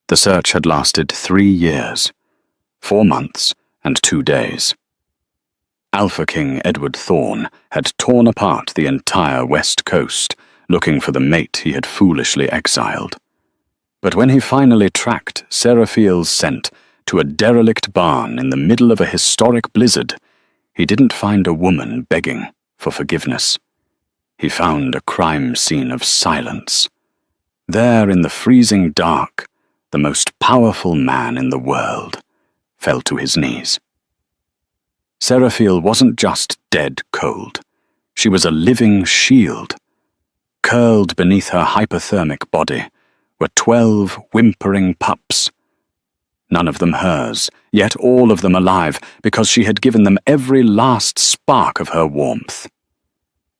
The search had lasted 3 years, 4 months and 2 days. Alpha King Edward Thorne had torn apart the entire west coast, looking for the mate he had foolishly exiled. But when he finally tracked Seraphiel's scent to a derelict barn in the middle of a historic blizzard, he didn't find a woman begging for forgiveness. He found a crime scene of silence. There in the freezing dark, the most powerful man in the world fell to his knees. Seraphiel wasn't just dead cold. She was a living shield. Curled beneath her hypothermic body were 12 whimpering pups. None of them hers, yet all of them alive, because she had given them every last spark of her warmth.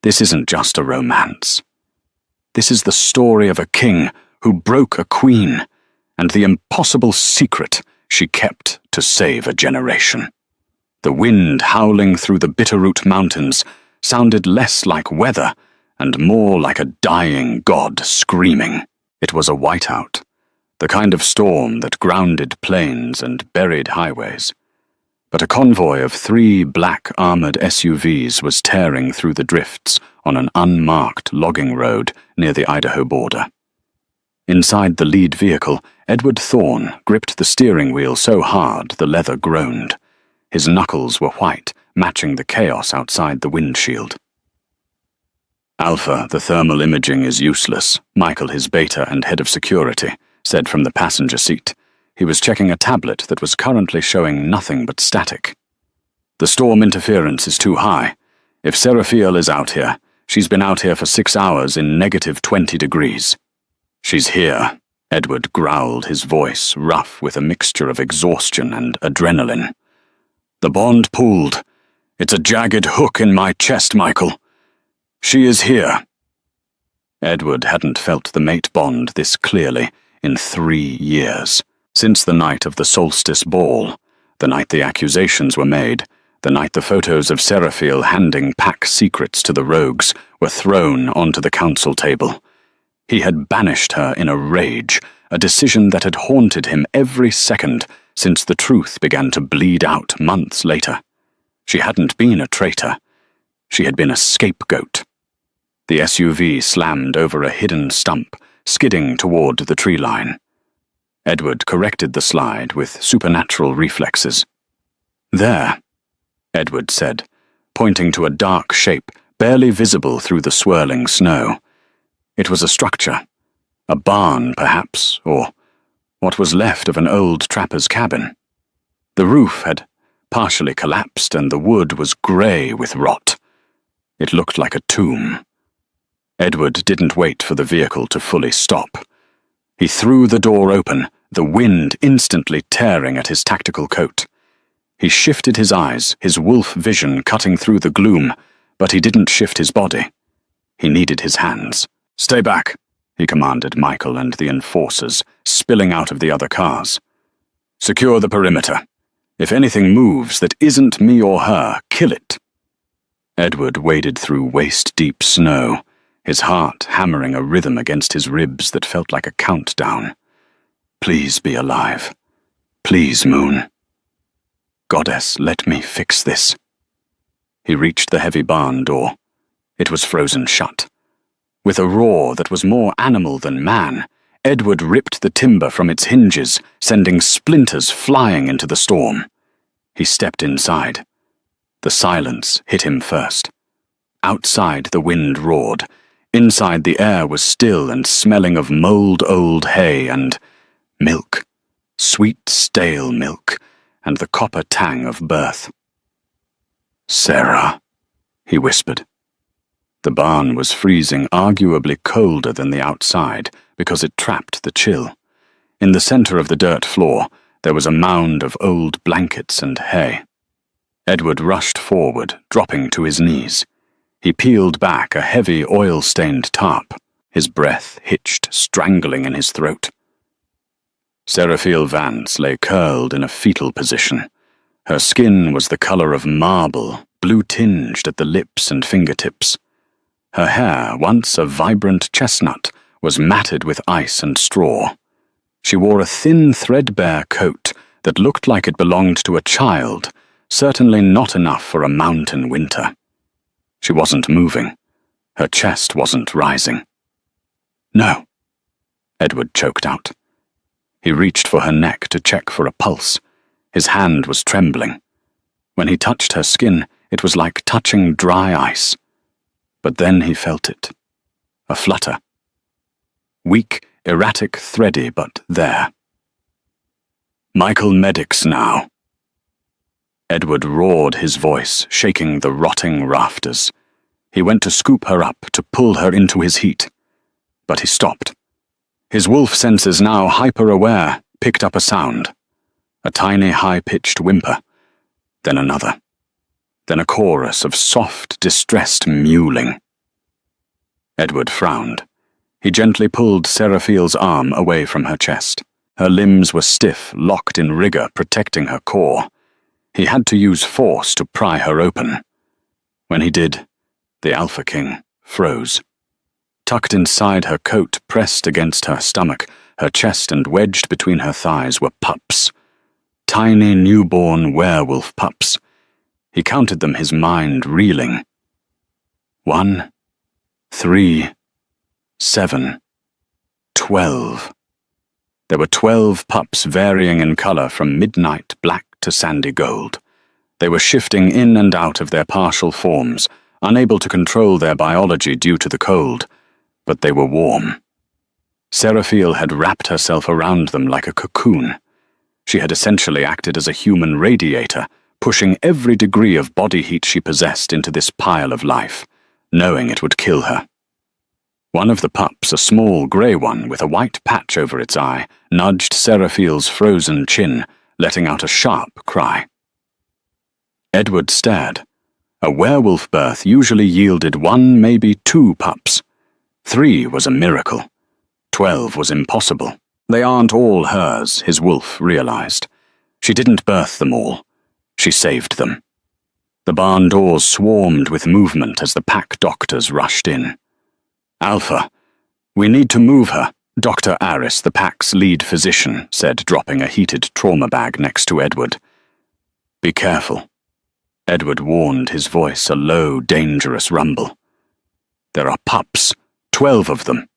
This isn't just a romance. This is the story of a king who broke a queen, and the impossible secret she kept to save a generation. The wind howling through the Bitterroot Mountains sounded less like weather and more like a dying god screaming. It was a whiteout, the kind of storm that grounded plains and buried highways. But a convoy of 3 black armored SUVs was tearing through the drifts on an unmarked logging road near the Idaho border. Inside the lead vehicle, Edward Thorne gripped the steering wheel so hard the leather groaned. His knuckles were white, matching the chaos outside the windshield. "Alpha, the thermal imaging is useless," Michael, his beta and head of security, said from the passenger seat. He was checking a tablet that was currently showing nothing but static. "The storm interference is too high. If Seraphiel is out here, she's been out here for 6 hours in -20 degrees. "She's here," Edward growled, his voice rough with a mixture of exhaustion and adrenaline. "The bond pulled. It's a jagged hook in my chest, Michael. She is here." Edward hadn't felt the mate bond this clearly in 3 years. Since the night of the solstice ball, the night the accusations were made, the night the photos of Seraphiel handing pack secrets to the rogues were thrown onto the council table. He had banished her in a rage, a decision that had haunted him every second since the truth began to bleed out months later. She hadn't been a traitor. She had been a scapegoat. The SUV slammed over a hidden stump, skidding toward the tree line. Edward corrected the slide with supernatural reflexes. "There," Edward said, pointing to a dark shape barely visible through the swirling snow. It was a structure. A barn, perhaps, or what was left of an old trapper's cabin. The roof had partially collapsed and the wood was grey with rot. It looked like a tomb. Edward didn't wait for the vehicle to fully stop. He threw the door open, the wind instantly tearing at his tactical coat. He shifted his eyes, his wolf vision cutting through the gloom, but he didn't shift his body. He needed his hands. "Stay back," he commanded Michael and the enforcers, spilling out of the other cars. "Secure the perimeter. If anything moves that isn't me or her, kill it." Edward waded through waist-deep snow, his heart hammering a rhythm against his ribs that felt like a countdown. "Please be alive. Please, Moon. Goddess, let me fix this." He reached the heavy barn door. It was frozen shut. With a roar that was more animal than man, Edward ripped the timber from its hinges, sending splinters flying into the storm. He stepped inside. The silence hit him first. Outside the wind roared. Inside the air was still and smelling of mold-old hay and milk. Sweet, stale milk, and the copper tang of birth. "Sarah," he whispered. The barn was freezing, arguably colder than the outside, because it trapped the chill. In the center of the dirt floor, there was a mound of old blankets and hay. Edward rushed forward, dropping to his knees. He peeled back a heavy, oil-stained tarp, his breath hitched, strangling in his throat. Seraphiel Vance lay curled in a fetal position. Her skin was the color of marble, blue-tinged at the lips and fingertips. Her hair, once a vibrant chestnut, was matted with ice and straw. She wore a thin, threadbare coat that looked like it belonged to a child, certainly not enough for a mountain winter. She wasn't moving. Her chest wasn't rising. "No," Edward choked out. He reached for her neck to check for a pulse. His hand was trembling. When he touched her skin, it was like touching dry ice. But then he felt it. A flutter. Weak, erratic, thready, but there. "Michael Medix now." Edward roared his voice, shaking the rotting rafters. He went to scoop her up, to pull her into his heat. But he stopped. His wolf senses, now hyper-aware, picked up a sound. A tiny, high-pitched whimper. Then another. Then a chorus of soft, distressed mewling. Edward frowned. He gently pulled Seraphille's arm away from her chest. Her limbs were stiff, locked in rigor, protecting her core. He had to use force to pry her open. When he did, the Alpha King froze. Tucked inside her coat, pressed against her stomach, her chest and wedged between her thighs were pups. Tiny, newborn werewolf pups. He counted them, his mind reeling. 1, 3, 7, 12. There were 12 pups varying in color from midnight black to sandy gold. They were shifting in and out of their partial forms, unable to control their biology due to the cold, but they were warm. Seraphille had wrapped herself around them like a cocoon. She had essentially acted as a human radiator, pushing every degree of body heat she possessed into this pile of life, knowing it would kill her. One of the pups, a small grey one with a white patch over its eye, nudged Seraphille's frozen chin, letting out a sharp cry. Edward stared. A werewolf birth usually yielded 1, maybe 2 pups. 3 was a miracle. 12 was impossible. They aren't all hers, his wolf realized. She didn't birth them all. She saved them. The barn doors swarmed with movement as the pack doctors rushed in. "Alpha, we need to move her," Dr. Aris, the pack's lead physician, said, dropping a heated trauma bag next to Edward. "Be careful." Edward warned, his voice a low, dangerous rumble. "There are pups, 12 of them."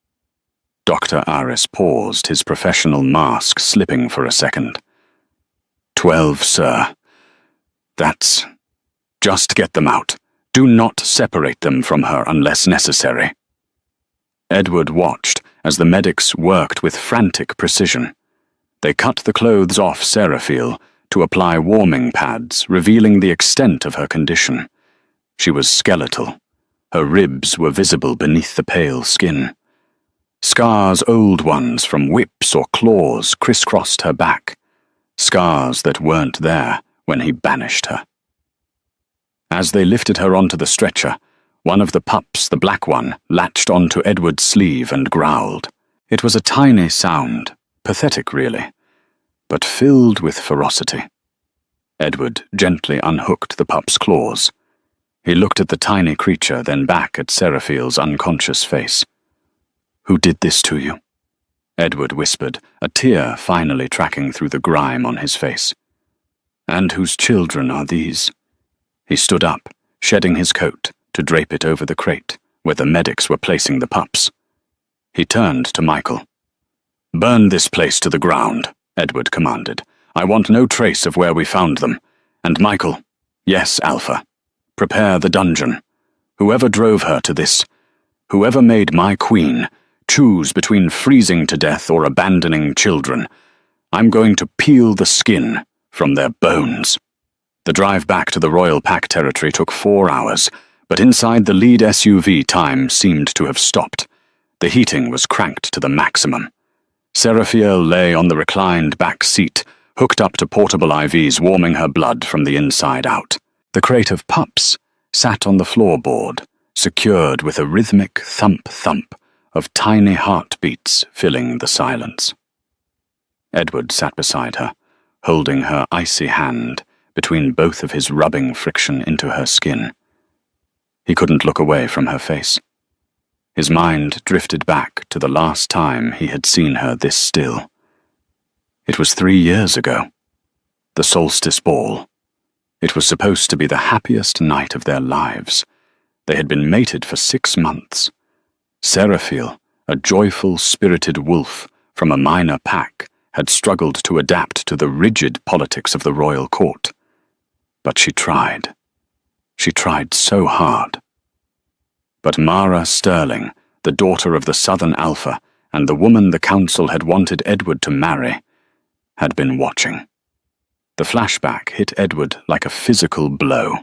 Dr. Aris paused, his professional mask slipping for a second. 12, sir. That's... Just get them out. Do not separate them from her unless necessary." Edward watched as the medics worked with frantic precision. They cut the clothes off Seraphille to apply warming pads, revealing the extent of her condition. She was skeletal. Her ribs were visible beneath the pale skin. Scars, old ones from whips or claws, crisscrossed her back. Scars that weren't there when he banished her. As they lifted her onto the stretcher, one of the pups, the black one, latched onto Edward's sleeve and growled. It was a tiny sound, pathetic really, but filled with ferocity. Edward gently unhooked the pup's claws. He looked at the tiny creature, then back at Seraphille's unconscious face. "Who did this to you?" Edward whispered, a tear finally tracking through the grime on his face. "And whose children are these?" He stood up, shedding his coat, to drape it over the crate, where the medics were placing the pups. He turned to Michael. "Burn this place to the ground," Edward commanded. "I want no trace of where we found them. And Michael, yes, Alpha, prepare the dungeon. Whoever drove her to this, whoever made my queen, choose between freezing to death or abandoning children. I'm going to peel the skin from their bones." The drive back to the Royal Pack territory took 4 hours, but inside the lead SUV time seemed to have stopped. The heating was cranked to the maximum. Seraphille lay on the reclined back seat, hooked up to portable IVs warming her blood from the inside out. The crate of pups sat on the floorboard, secured with a rhythmic thump-thump of tiny heartbeats filling the silence. Edward sat beside her, holding her icy hand between both of his rubbing friction into her skin. He couldn't look away from her face. His mind drifted back to the last time he had seen her this still, It was 3 years ago. The solstice ball. It was supposed to be the happiest night of their lives. They had been mated for 6 months. Seraphiel, a joyful, spirited wolf from a minor pack, had struggled to adapt to the rigid politics of the royal court. But she tried. She tried so hard. But Mara Sterling, the daughter of the Southern Alpha, and the woman the council had wanted Edward to marry, had been watching. The flashback hit Edward like a physical blow.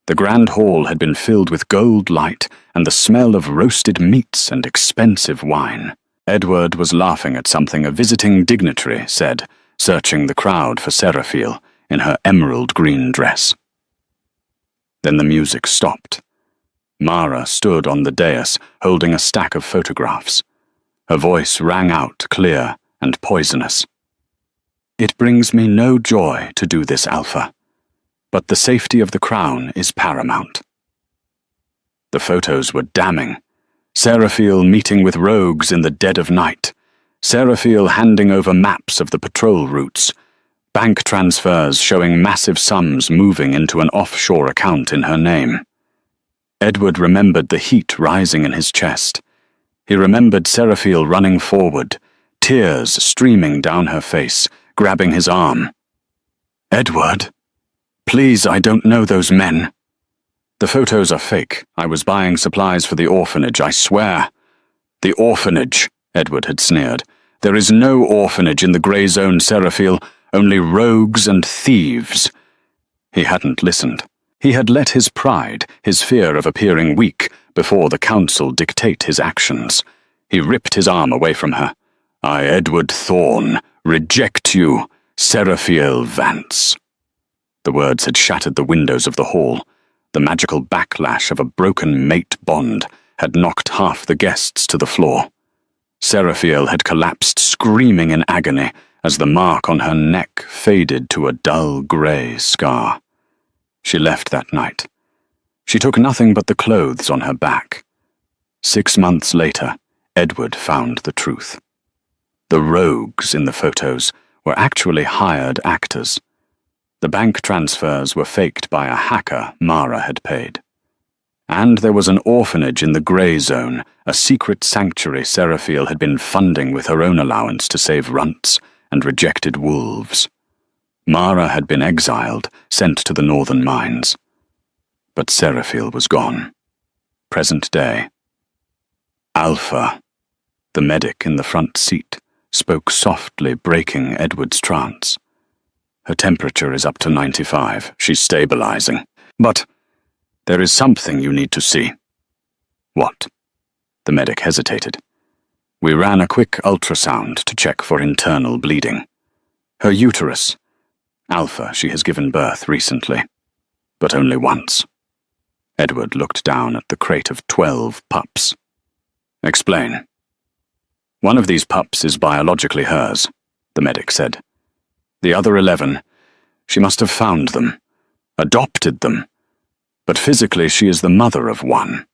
The grand hall had been filled with gold light and the smell of roasted meats and expensive wine. Edward was laughing at something a visiting dignitary said, searching the crowd for Seraphiel in her emerald green dress. Then the music stopped. Mara stood on the dais, holding a stack of photographs. Her voice rang out clear and poisonous. "It brings me no joy to do this, Alpha, but the safety of the crown is paramount." The photos were damning. Seraphiel meeting with rogues in the dead of night. Seraphiel handing over maps of the patrol routes. Bank transfers showing massive sums moving into an offshore account in her name. Edward remembered the heat rising in his chest. He remembered Seraphiel running forward, tears streaming down her face, grabbing his arm. "Edward, please, I don't know those men." "The photos are fake. I was buying supplies for the orphanage, I swear." "The orphanage," Edward had sneered. "There is no orphanage in the grey zone, Seraphiel, only rogues and thieves." He hadn't listened. He had let his pride, his fear of appearing weak, before the council dictate his actions. He ripped his arm away from her. "I, Edward Thorne, reject you, Seraphiel Vance." The words had shattered the windows of the hall. The magical backlash of a broken mate bond had knocked half the guests to the floor. Seraphiel had collapsed screaming in agony as the mark on her neck faded to a dull grey scar. She left that night. She took nothing but the clothes on her back. 6 months later, Edward found the truth. The rogues in the photos were actually hired actors. The bank transfers were faked by a hacker Mara had paid. And there was an orphanage in the grey zone, a secret sanctuary Seraphiel had been funding with her own allowance to save runts and rejected wolves. Mara had been exiled, sent to the northern mines. But Seraphiel was gone. Present day. "Alpha," the medic in the front seat, spoke softly, breaking Edward's trance. "Her temperature is up to 95. She's stabilizing. But there is something you need to see." "What?" The medic hesitated. "We ran a quick ultrasound to check for internal bleeding. Her uterus. Alpha, she has given birth recently, but only once." Edward looked down at the crate of 12 pups. "Explain." "One of these pups is biologically hers," the medic said. "The other 11, she must have found them, adopted them, but physically she is the mother of one."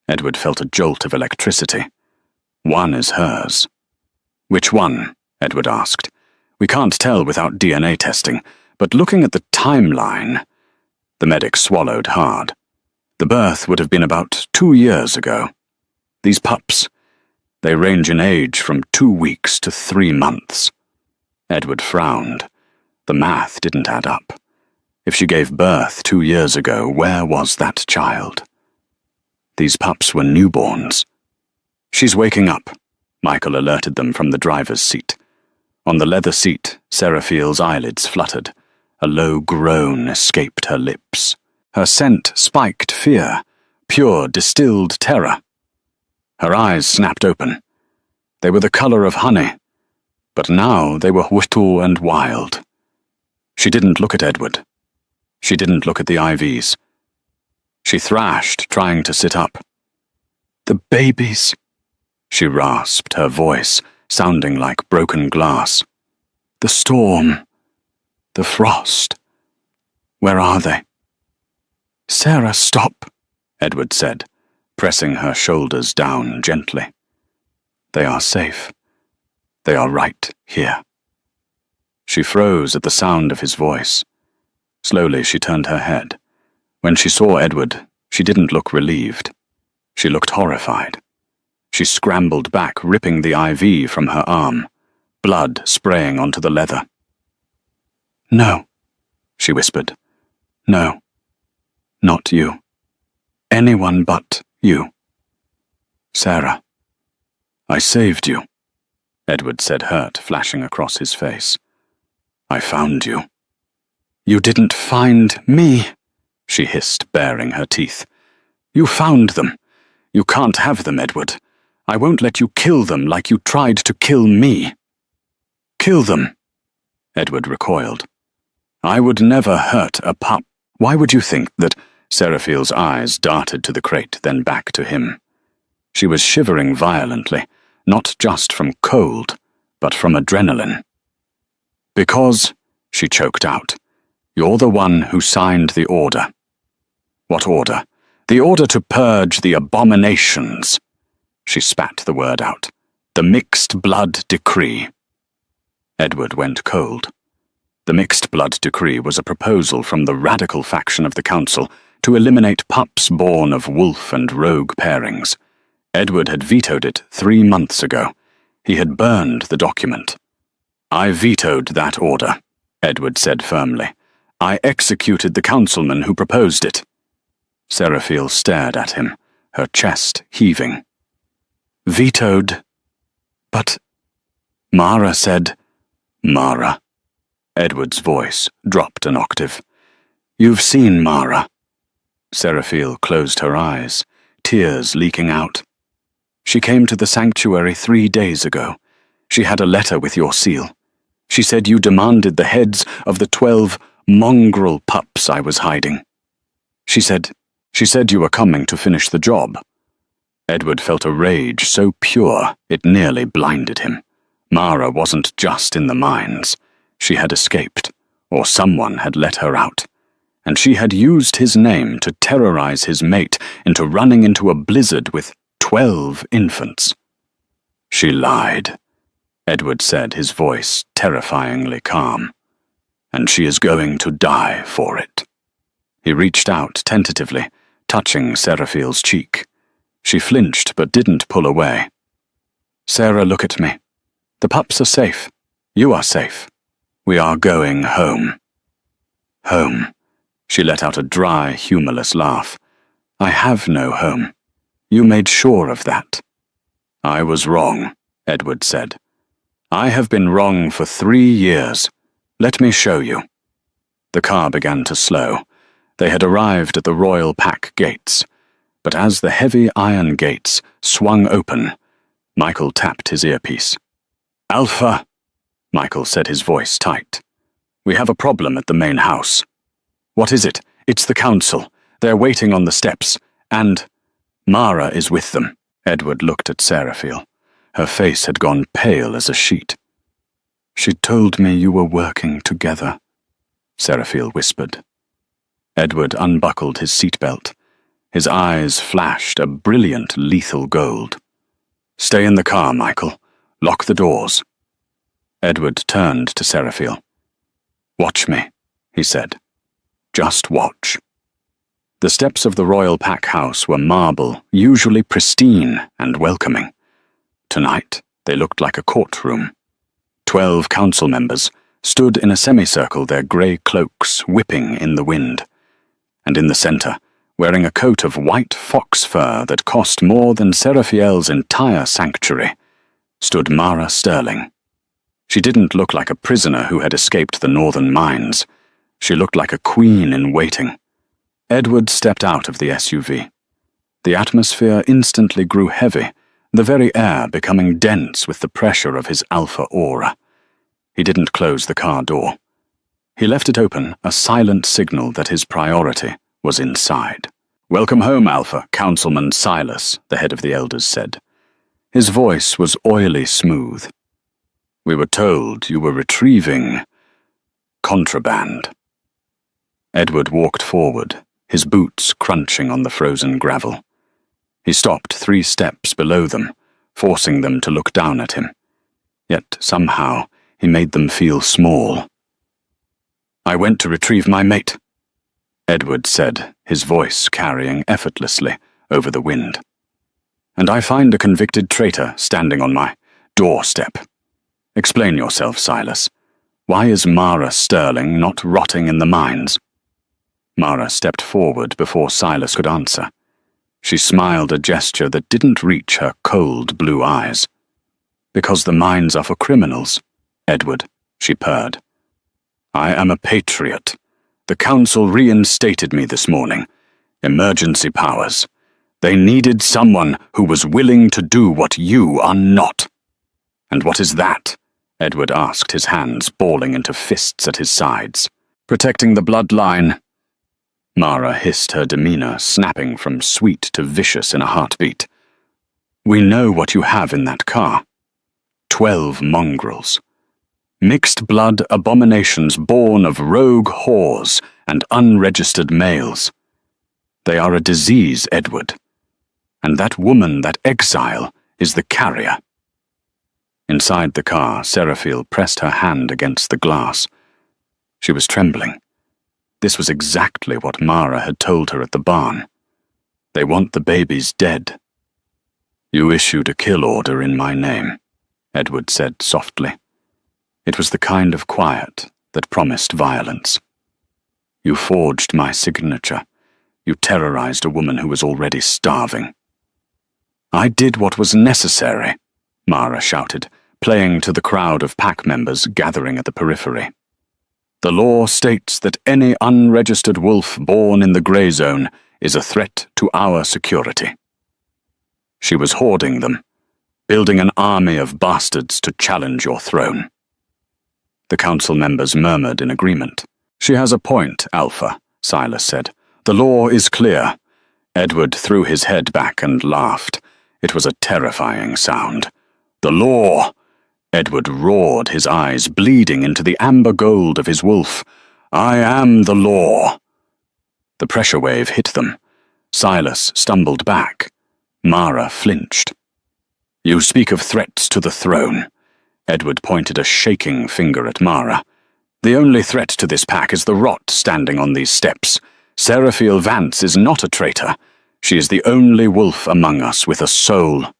Edward felt a jolt of electricity. "One is hers." "Which one?" Edward asked. "We can't tell without DNA testing, but looking at the timeline..." The medic swallowed hard. "The birth would have been about 2 years ago. These pups, they range in age from 2 weeks to 3 months. Edward frowned. The math didn't add up. If she gave birth 2 years ago, where was that child? These pups were newborns. "She's waking up," Michael alerted them from the driver's seat. On the leather seat, Seraphiel's eyelids fluttered. A low groan escaped her lips. Her scent spiked fear, pure distilled terror. Her eyes snapped open. They were the color of honey, but now they were whittle and wild. She didn't look at Edward. She didn't look at the IVs. She thrashed, trying to sit up. "The babies," she rasped, her voice sounding like broken glass. "The storm. The frost. Where are they?" "Sarah, stop," Edward said, pressing her shoulders down gently. "They are safe. They are right here." She froze at the sound of his voice. Slowly she turned her head. When she saw Edward, she didn't look relieved. She looked horrified. She scrambled back, ripping the IV from her arm, blood spraying onto the leather. "No," she whispered. "No. Not you. Anyone but you. Sarah. I saved you," Edward said, hurt flashing across his face. "I found you." "You didn't find me," she hissed, baring her teeth. "You found them. You can't have them, Edward. I won't let you kill them like you tried to kill me." "Kill them," Edward recoiled. "I would never hurt a pup." Why would you think that? Seraphiel's eyes darted to the crate, then back to him. She was shivering violently, not just from cold, but from adrenaline. "Because," she choked out, "you're the one who signed the order." "What order?" "The order to purge the abominations." She spat the word out. "The mixed blood decree." Edward went cold. The mixed blood decree was a proposal from the radical faction of the council to eliminate pups born of wolf and rogue pairings. Edward had vetoed it 3 months ago. He had burned the document. "I vetoed that order," Edward said firmly. "I executed the councilman who proposed it." Seraphiel stared at him, her chest heaving. "Vetoed? But—" Mara said. "Mara." Edward's voice dropped an octave. "You've seen Mara." Seraphiel closed her eyes, tears leaking out. "She came to the sanctuary 3 days ago. She had a letter with your seal. She said you demanded the heads of the 12 mongrel pups I was hiding. She said you were coming to finish the job." Edward felt a rage so pure it nearly blinded him. Mara wasn't just in the mines. She had escaped, or someone had let her out, and she had used his name to terrorize his mate into running into a blizzard with 12 infants. "She lied," Edward said, his voice terrifyingly calm. "And she is going to die for it." He reached out tentatively, touching Seraphiel's cheek. She flinched but didn't pull away. "Sarah, look at me. The pups are safe. You are safe. We are going home." "Home." She let out a dry, humorless laugh. "I have no home. You made sure of that." "I was wrong," Edward said. "I have been wrong for 3 years. Let me show you." The car began to slow. They had arrived at the Royal Pack gates, but as the heavy iron gates swung open, Michael tapped his earpiece. "Alpha," Michael said, his voice tight. "We have a problem at the main house." "What is it?" "It's the council. They're waiting on the steps, and Mara is with them." Edward looked at Seraphiel. Her face had gone pale as a sheet. "She told me you were working together," Seraphiel whispered. Edward unbuckled his seatbelt. His eyes flashed a brilliant lethal gold. "Stay in the car, Michael. Lock the doors." Edward turned to Seraphiel. "Watch me," he said. "Just watch." The steps of the Royal Pack house were marble, usually pristine and welcoming. Tonight, they looked like a courtroom. 12 council members stood in a semicircle, their grey cloaks whipping in the wind. And in the centre, wearing a coat of white fox fur that cost more than Seraphiel's entire sanctuary, stood Mara Sterling. She didn't look like a prisoner who had escaped the northern mines. She looked like a queen in waiting. Edward stepped out of the SUV. The atmosphere instantly grew heavy, the very air becoming dense with the pressure of his alpha aura. He didn't close the car door. He left it open, a silent signal that his priority was inside. "Welcome home, Alpha," Councilman Silas, the head of the elders, said. His voice was oily smooth. "We were told you were retrieving contraband." Edward walked forward, his boots crunching on the frozen gravel. He stopped 3 steps below them, forcing them to look down at him. Yet somehow He made them feel small. "I went to retrieve my mate," Edward said, his voice carrying effortlessly over the wind. "And I find a convicted traitor standing on my doorstep. Explain yourself, Silas. Why is Mara Sterling not rotting in the mines?" Mara stepped forward before Silas could answer. She smiled a gesture that didn't reach her cold blue eyes. "Because the mines are for criminals, Edward," she purred. "I am a patriot. The council reinstated me this morning. Emergency powers. They needed someone who was willing to do what you are not." "And what is that?" Edward asked, his hands balling into fists at his sides. "Protecting the bloodline." Mara hissed, her demeanor snapping from sweet to vicious in a heartbeat. "We know what you have in that car. 12 mongrels. Mixed blood abominations born of rogue whores and unregistered males. They are a disease, Edward. And that woman, that exile, is the carrier." Inside the car, Seraphiel pressed her hand against the glass. She was trembling. This was exactly what Mara had told her at the barn. "They want the babies dead." "You issued a kill order in my name," Edward said softly. It was the kind of quiet that promised violence. "You forged my signature. You terrorized a woman who was already starving." "I did what was necessary," Mara shouted, playing to the crowd of pack members gathering at the periphery. "The law states that any unregistered wolf born in the Grey Zone is a threat to our security." She was hoarding them, building an army of bastards to challenge your throne. The council members murmured in agreement. "She has a point, Alpha," Silas said. "The law is clear." Edward threw his head back and laughed. It was a terrifying sound. "The law!" Edward roared, his eyes bleeding into the amber gold of his wolf. "I am the law!" The pressure wave hit them. Silas stumbled back. Mara flinched. "You speak of threats to the throne." Edward pointed a shaking finger at Mara. "The only threat to this pack is the rot standing on these steps. Seraphiel Vance is not a traitor. She is the only wolf among us with a soul."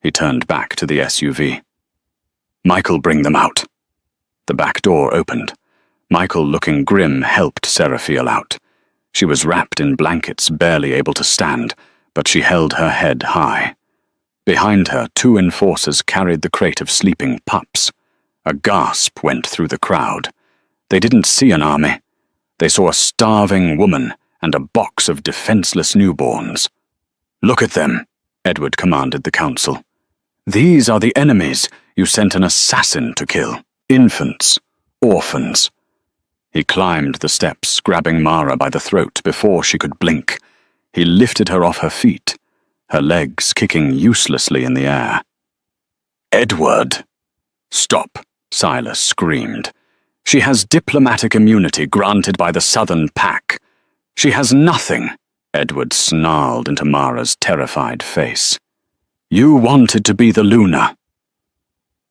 He turned back to the SUV. "Michael, bring them out." The back door opened. Michael, looking grim, helped Seraphiel out. She was wrapped in blankets, barely able to stand, but she held her head high. Behind her, 2 enforcers carried the crate of sleeping pups. A gasp went through the crowd. They didn't see an army. They saw a starving woman and a box of defenseless newborns. "Look at them," Edward commanded the council. "These are the enemies you sent an assassin to kill. Infants, orphans." He climbed the steps, grabbing Mara by the throat before she could blink. He lifted her off her feet, her legs kicking uselessly in the air. "Edward!" "Stop," Silas screamed. "She has diplomatic immunity granted by the Southern Pack. She has nothing," Edward snarled into Mara's terrified face. "You wanted to be the Luna.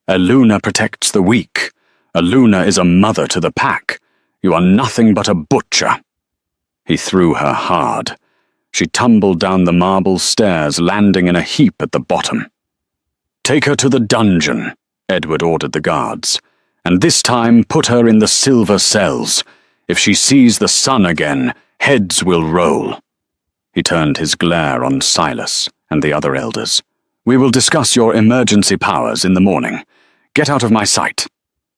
A Luna protects the weak. A Luna is a mother to the pack. You are nothing but a butcher." He threw her hard. She tumbled down the marble stairs, landing in a heap at the bottom. "Take her to the dungeon," Edward ordered the guards, "and this time put her in the silver cells. If she sees the sun again, heads will roll." He turned his glare on Silas and the other elders. "We will discuss your emergency powers in the morning. Get out of my sight."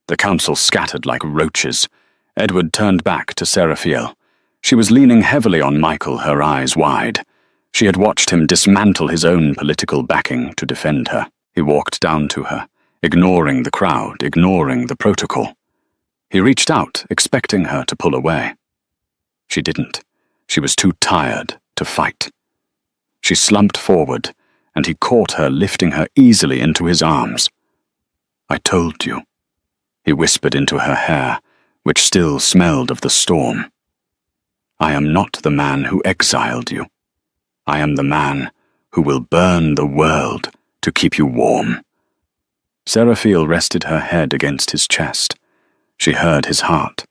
The council scattered like roaches. Edward turned back to Seraphiel. She was leaning heavily on Michael, her eyes wide. She had watched him dismantle his own political backing to defend her. He walked down to her, ignoring the crowd, ignoring the protocol. He reached out, expecting her to pull away. She didn't. She was too tired to fight. She slumped forward, and he caught her, lifting her easily into his arms. "I told you," he whispered into her hair, which still smelled of the storm. "I am not the man who exiled you. I am the man who will burn the world to keep you warm." Seraphil rested her head against his chest. She heard his heart.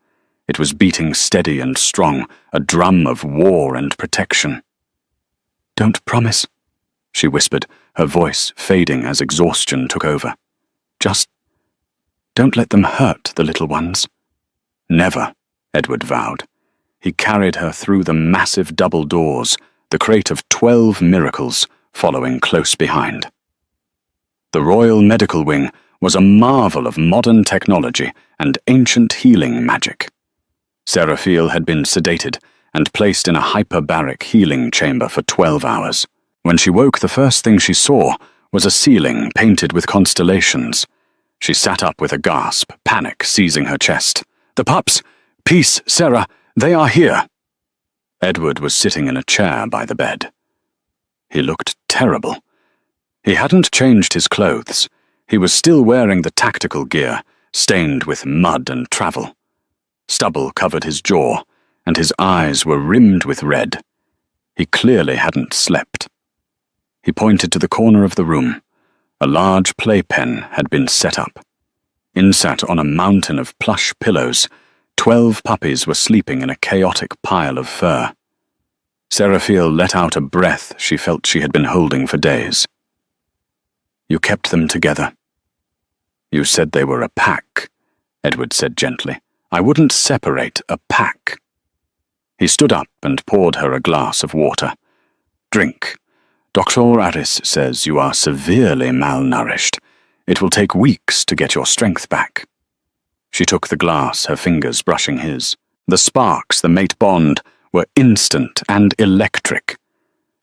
It was beating steady and strong, a drum of war and protection. "Don't promise," she whispered, her voice fading as exhaustion took over. "Just don't let them hurt the little ones." "Never," Edward vowed. He carried her through the massive double doors, the crate of 12 miracles following close behind. The Royal Medical Wing was a marvel of modern technology and ancient healing magic. Seraphil had been sedated and placed in a hyperbaric healing chamber for 12 hours. When she woke, the first thing she saw was a ceiling painted with constellations. She sat up with a gasp, panic seizing her chest. "The pups! Peace, Sarah! They are here!" Edward was sitting in a chair by the bed. He looked terrible. He hadn't changed his clothes. He was still wearing the tactical gear, stained with mud and travel. Stubble covered his jaw, and his eyes were rimmed with red. He clearly hadn't slept. He pointed to the corner of the room. A large playpen had been set up. Insat on a mountain of plush pillows, 12 puppies were sleeping in a chaotic pile of fur. Seraphil let out a breath she felt she had been holding for days. "You kept them together." "You said they were a pack," Edward said gently. "I wouldn't separate a pack." He stood up and poured her a glass of water. "Drink. Dr. Aris says you are severely malnourished. It will take weeks to get your strength back." She took the glass, her fingers brushing his. The sparks, the mate bond, were instant and electric.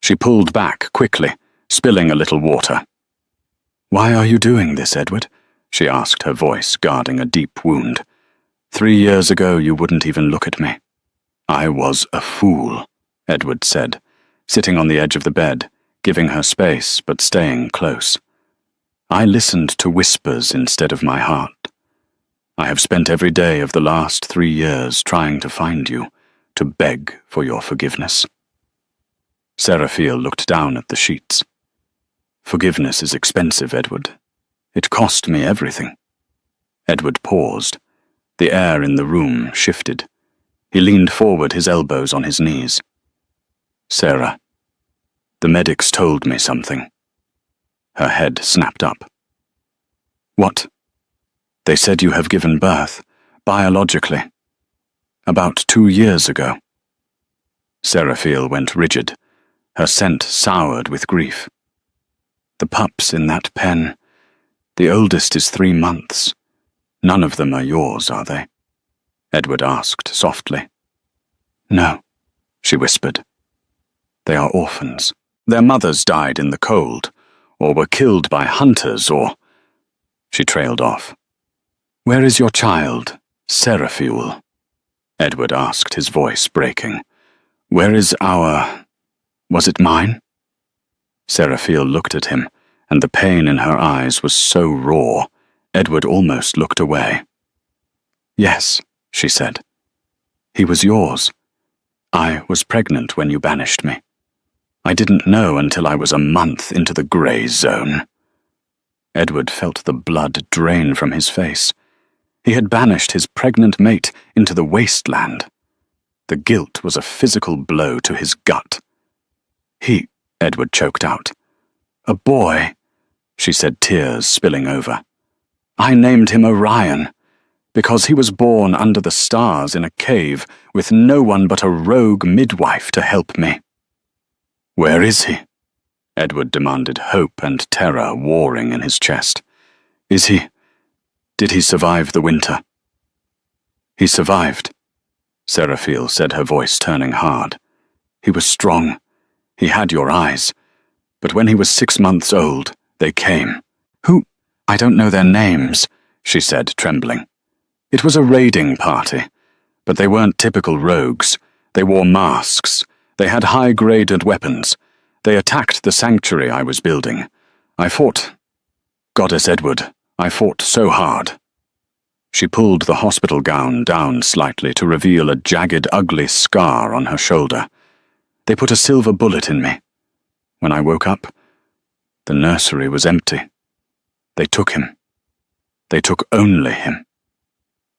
She pulled back quickly, spilling a little water. "Why are you doing this, Edward?" she asked, her voice guarding a deep wound. 3 years ago you wouldn't even look at me." "I was a fool," Edward said, sitting on the edge of the bed, giving her space but staying close. "I listened to whispers instead of my heart. I have spent every day of the last 3 years trying to find you, to beg for your forgiveness." Seraphil looked down at the sheets. "Forgiveness is expensive, Edward. It cost me everything." Edward paused. The air in the room shifted. He leaned forward, his elbows on his knees. "Sarah, the medics told me something." Her head snapped up. "What?" "They said you have given birth, biologically. About 2 years ago." Seraphil went rigid. Her scent soured with grief. "The pups in that pen. The oldest is 3 months. None of them are yours, are they?" Edward asked softly. "No," she whispered. "They are orphans. Their mothers died in the cold, or were killed by hunters, or—" She trailed off. "Where is your child, Seraphil?" Edward asked, his voice breaking. "Where is our— was it mine?" Seraphil looked at him, and the pain in her eyes was so raw, Edward almost looked away. "Yes," she said. "He was yours. I was pregnant when you banished me. I didn't know until I was a month into the grey zone." Edward felt the blood drain from his face. He had banished his pregnant mate into the wasteland. The guilt was a physical blow to his gut. Edward choked out. "A boy," she said, tears spilling over. "I named him Orion, because he was born under the stars in a cave with no one but a rogue midwife to help me." "Where is he?" Edward demanded, hope and terror warring in his chest. Did he survive the winter?" "He survived," Seraphil said, her voice turning hard. "He was strong. He had your eyes. But when he was 6 months old, they came." "Who? I don't know their names," she said, trembling. "It was a raiding party, but they weren't typical rogues. They wore masks. They had high-graded weapons. They attacked the sanctuary I was building. I fought. Goddess Edward, I fought so hard." She pulled the hospital gown down slightly to reveal a jagged, ugly scar on her shoulder. "They put a silver bullet in me. When I woke up, the nursery was empty. They took him." They took only him.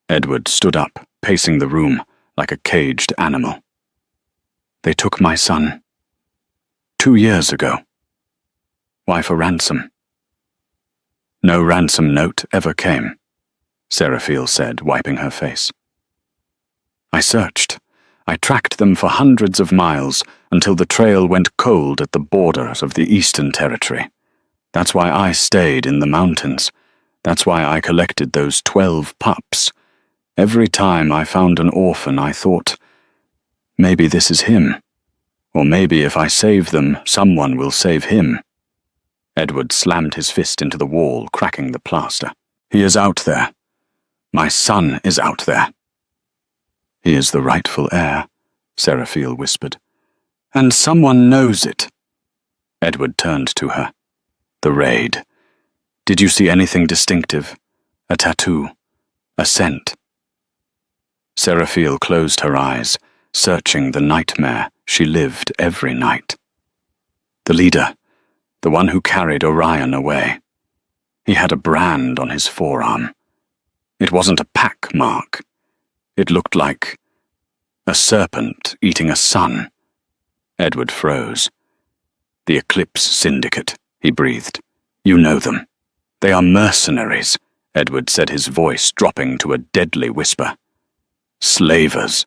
Edward stood up, pacing the room like a caged animal. They took my son. 2 years ago. Why for ransom? No ransom note ever came, Seraphil said, wiping her face. I searched. I tracked them for hundreds of miles until the trail went cold at the borders of the Eastern Territory. That's why I stayed in the mountains. That's why I collected those 12 pups. Every time I found an orphan, I thought, maybe this is him. Or maybe if I save them, someone will save him. Edward slammed his fist into the wall, cracking the plaster. He is out there. My son is out there. He is the rightful heir, Seraphil whispered. And someone knows it. Edward turned to her. The raid. Did you see anything distinctive? A tattoo? A scent? Seraphil closed her eyes, searching the nightmare she lived every night. The leader, the one who carried Orion away. He had a brand on his forearm. It wasn't a pack mark. It looked like a serpent eating a sun. Edward froze. The Eclipse Syndicate, he breathed. You know them. They are mercenaries, Edward said, his voice dropping to a deadly whisper. Slavers.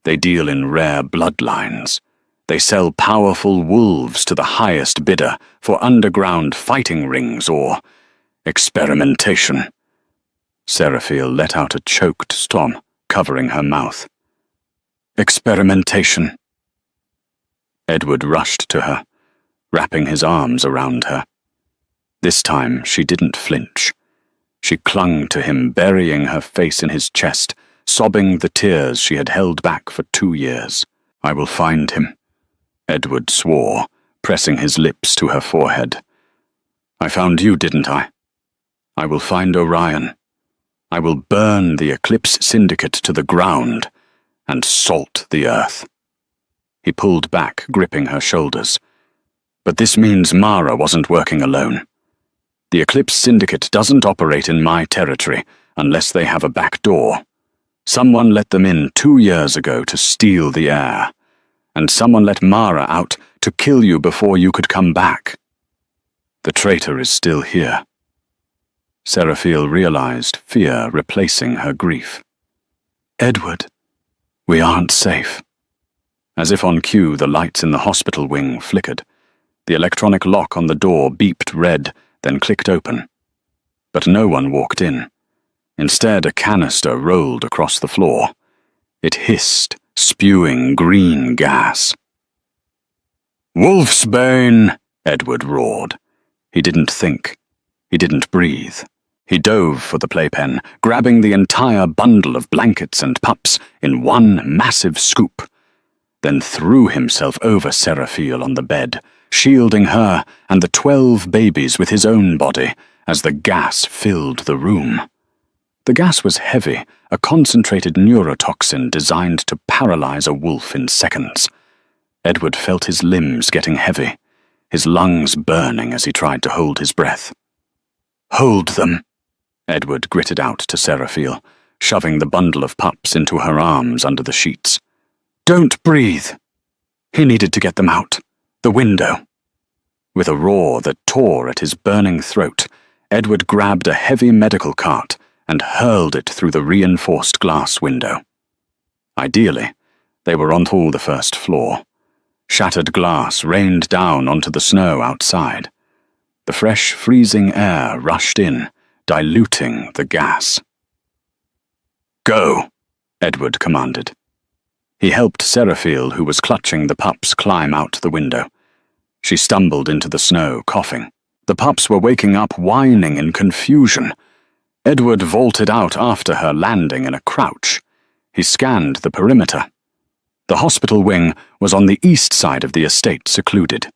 They deal in rare bloodlines. They sell powerful wolves to the highest bidder for underground fighting rings or experimentation. Seraphil let out a choked storm, covering her mouth. Experimentation. Edward rushed to her, wrapping his arms around her. This time she didn't flinch. She clung to him, burying her face in his chest, sobbing the tears she had held back for 2 years. I will find him, Edward swore, pressing his lips to her forehead. I found you, didn't I? I will find Orion. I will burn the Eclipse Syndicate to the ground and salt the earth. He pulled back, gripping her shoulders. But this means Mara wasn't working alone. The Eclipse Syndicate doesn't operate in my territory unless they have a back door. Someone let them in 2 years ago to steal the heir, and someone let Mara out to kill you before you could come back. The traitor is still here. Seraphil realized fear replacing her grief. Edward, we aren't safe. As if on cue, the lights in the hospital wing flickered. The electronic lock on the door beeped red, then clicked open. But no one walked in. Instead, a canister rolled across the floor. It hissed, spewing green gas. Wolfsbane! Edward roared. He didn't think. He didn't breathe. He dove for the playpen, grabbing the entire bundle of blankets and pups in one massive scoop, then threw himself over Seraphil on the bed, shielding her and the 12 babies with his own body as the gas filled the room. The gas was heavy, a concentrated neurotoxin designed to paralyze a wolf in seconds. Edward felt his limbs getting heavy, his lungs burning as he tried to hold his breath. Hold them, Edward gritted out to Seraphil, shoving the bundle of pups into her arms under the sheets. Don't breathe. He needed to get them out. The window. With a roar that tore at his burning throat, Edward grabbed a heavy medical cart and hurled it through the reinforced glass window. Ideally, they were on the first floor. Shattered glass rained down onto the snow outside. The fresh, freezing air rushed in, diluting the gas. Go, Edward commanded. He helped Seraphil, who was clutching the pups, climb out the window. She stumbled into the snow, coughing. The pups were waking up, whining in confusion. Edward vaulted out after her, landing in a crouch. He scanned the perimeter. The hospital wing was on the east side of the estate, secluded.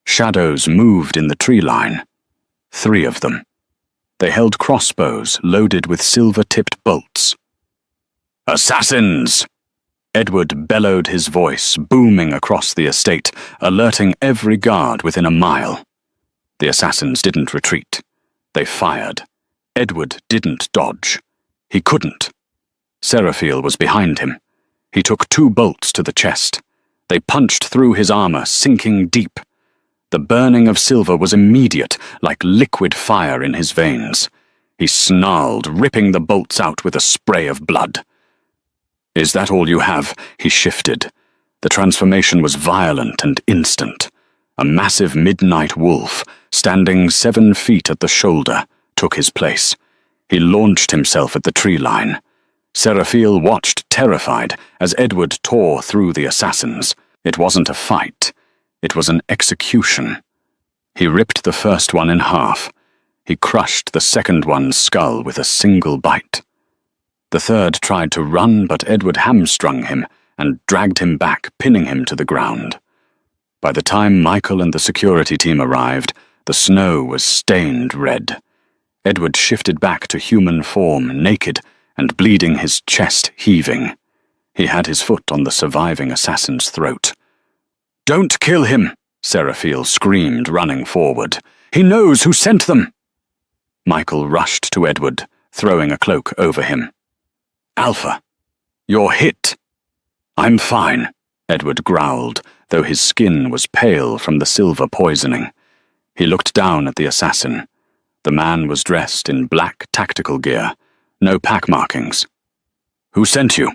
Shadows moved in the tree line. 3 of them. They held crossbows loaded with silver-tipped bolts. Assassins! Edward bellowed, his voice booming across the estate, alerting every guard within a mile. The assassins didn't retreat. They fired. Edward didn't dodge. He couldn't. Seraphiel was behind him. He took 2 bolts to the chest. They punched through his armor, sinking deep. The burning of silver was immediate, like liquid fire in his veins. He snarled, ripping the bolts out with a spray of blood. "Is that all you have?" He shifted. The transformation was violent and instant. A massive midnight wolf, standing 7 feet at the shoulder, took his place. He launched himself at the tree line. Seraphiel watched terrified as Edward tore through the assassins. It wasn't a fight. It was an execution. He ripped the first one in half. He crushed the second one's skull with a single bite. The third tried to run, but Edward hamstrung him and dragged him back, pinning him to the ground. By the time Michael and the security team arrived, the snow was stained red. Edward shifted back to human form, naked, and bleeding, his chest heaving. He had his foot on the surviving assassin's throat. "Don't kill him!" Seraphiel screamed, running forward. "He knows who sent them!" Michael rushed to Edward, throwing a cloak over him. "Alpha, you're hit." "I'm fine," Edward growled, though his skin was pale from the silver poisoning. He looked down at the assassin. The man was dressed in black tactical gear, no pack markings. "Who sent you?"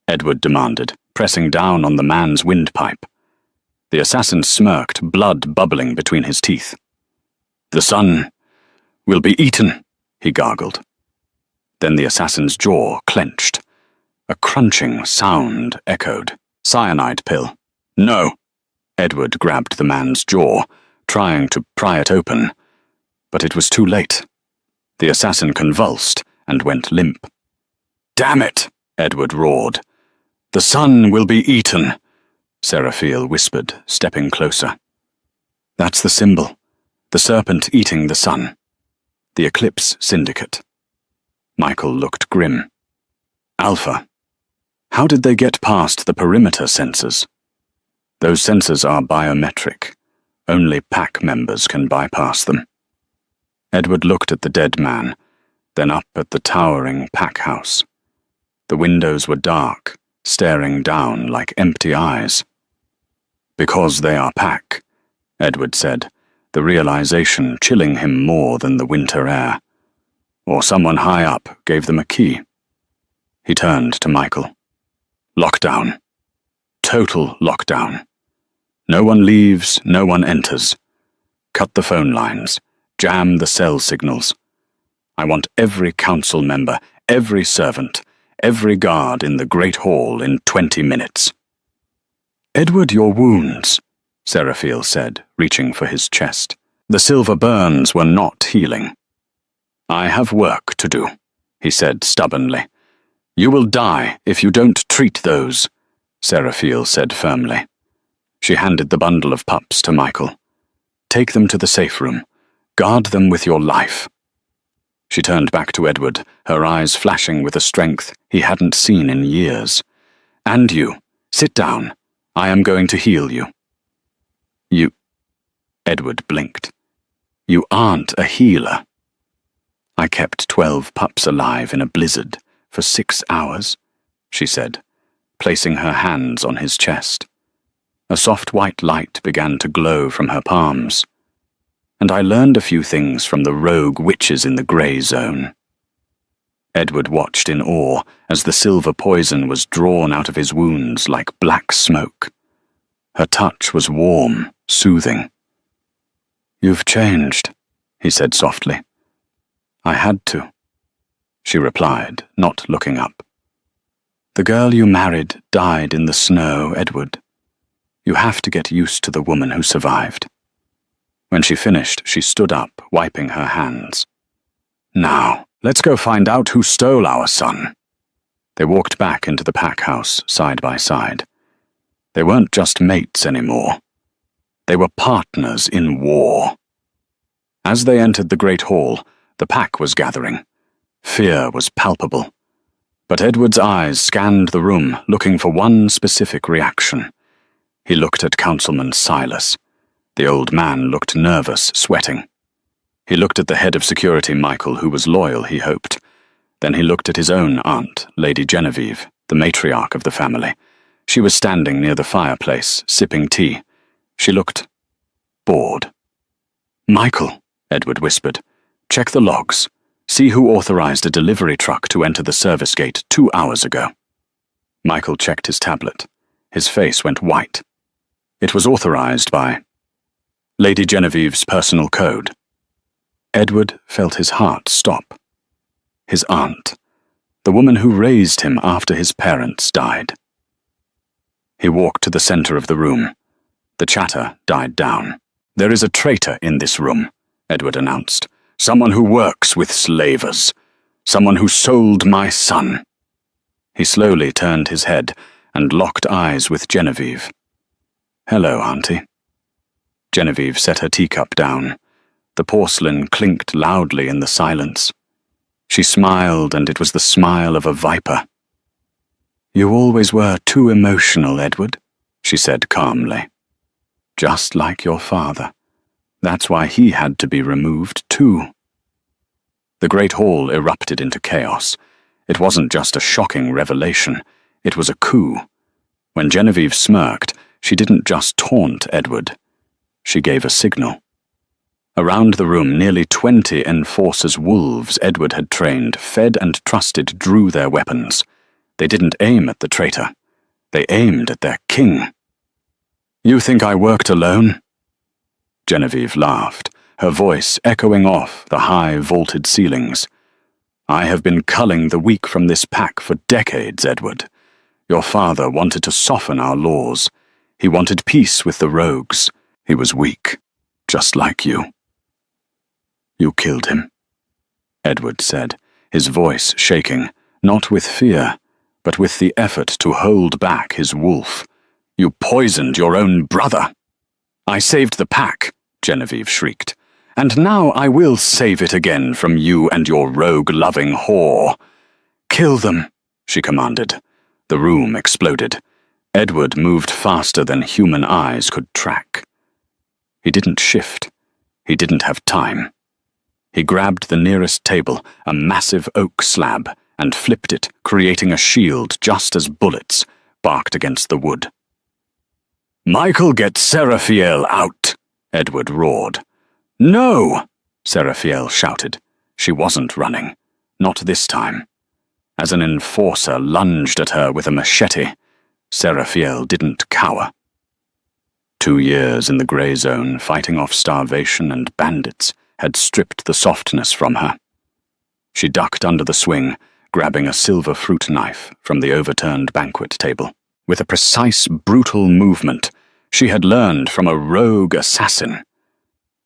Edward demanded, pressing down on the man's windpipe. The assassin smirked, blood bubbling between his teeth. "The sun will be eaten," he gargled. Then the assassin's jaw clenched. A crunching sound echoed. "Cyanide pill." "No." Edward grabbed the man's jaw, trying to pry it open, but it was too late. The assassin convulsed and went limp. "Damn it!" Edward roared. "The sun will be eaten," Seraphiel whispered, stepping closer. "That's the symbol. The serpent eating the sun. The Eclipse Syndicate." Michael looked grim. "Alpha, how did they get past the perimeter sensors?" "Those sensors are biometric. Only pack members can bypass them." Edward looked at the dead man, then up at the towering pack house. The windows were dark, staring down like empty eyes. "Because they are pack," Edward said, the realization chilling him more than the winter air. "Or someone high up gave them a key." He turned to Michael. "Lockdown. Total lockdown. No one leaves, no one enters. Cut the phone lines. Jam the cell signals. I want every council member, every servant, every guard in the Great Hall in 20 minutes. "Edward, your wounds," Seraphiel said, reaching for his chest. The silver burns were not healing. "I have work to do," he said stubbornly. "You will die if you don't treat those," Seraphiel said firmly. She handed the bundle of pups to Michael. "Take them to the safe room. Guard them with your life." She turned back to Edward, her eyes flashing with a strength he hadn't seen in years. "And you, sit down. I am going to heal you." "You..." Edward blinked. "You aren't a healer." "I kept 12 pups alive in a blizzard for 6 hours," she said, placing her hands on his chest. A soft white light began to glow from her palms. "And I learned a few things from the rogue witches in the grey zone." Edward watched in awe as the silver poison was drawn out of his wounds like black smoke. Her touch was warm, soothing. "You've changed," he said softly. "I had to," she replied, not looking up. "The girl you married died in the snow, Edward. You have to get used to the woman who survived." When she finished, she stood up, wiping her hands. "Now, let's go find out who stole our son." They walked back into the pack house, side by side. They weren't just mates anymore. They were partners in war. As they entered the great hall, the pack was gathering. Fear was palpable. But Edward's eyes scanned the room, looking for one specific reaction. He looked at Councilman Silas. The old man looked nervous, sweating. He looked at the head of security, Michael, who was loyal, he hoped. Then he looked at his own aunt, Lady Genevieve, the matriarch of the family. She was standing near the fireplace, sipping tea. She looked bored. "Michael," Edward whispered, "check the logs. See who authorized a delivery truck to enter the service gate 2 hours ago." Michael checked his tablet. His face went white. It was authorized by Lady Genevieve's personal code. Edward felt his heart stop. His aunt, the woman who raised him after his parents died. He walked to the center of the room. The chatter died down. "There is a traitor in this room," Edward announced. "Someone who works with slavers. Someone who sold my son." He slowly turned his head and locked eyes with Genevieve. "Hello, Auntie." Genevieve set her teacup down. The porcelain clinked loudly in the silence. She smiled, and it was the smile of a viper. "You always were too emotional, Edward," she said calmly. "Just like your father. That's why he had to be removed, too." The great hall erupted into chaos. It wasn't just a shocking revelation. It was a coup. When Genevieve smirked, she didn't just taunt Edward. She gave a signal. Around the room, nearly 20 Enforcers wolves Edward had trained, fed and trusted, drew their weapons. They didn't aim at the traitor. They aimed at their king. "You think I worked alone?" Genevieve laughed, her voice echoing off the high, vaulted ceilings. "I have been culling the weak from this pack for decades, Edward. Your father wanted to soften our laws. He wanted peace with the rogues. He was weak, just like you." "You killed him," Edward said, his voice shaking, not with fear, but with the effort to hold back his wolf. "You poisoned your own brother." "I saved the pack," Genevieve shrieked, "and now I will save it again from you and your rogue-loving whore." "Kill them," she commanded. The room exploded. Edward moved faster than human eyes could track. He didn't shift. He didn't have time. He grabbed the nearest table, a massive oak slab, and flipped it, creating a shield just as bullets barked against the wood. "Michael, get Seraphiel out!" Edward roared. "No!" Seraphiel shouted. She wasn't running. Not this time. As an enforcer lunged at her with a machete, Seraphiel didn't cower. 2 years in the grey zone, fighting off starvation and bandits, had stripped the softness from her. She ducked under the swing, grabbing a silver fruit knife from the overturned banquet table. With a precise, brutal movement she had learned from a rogue assassin,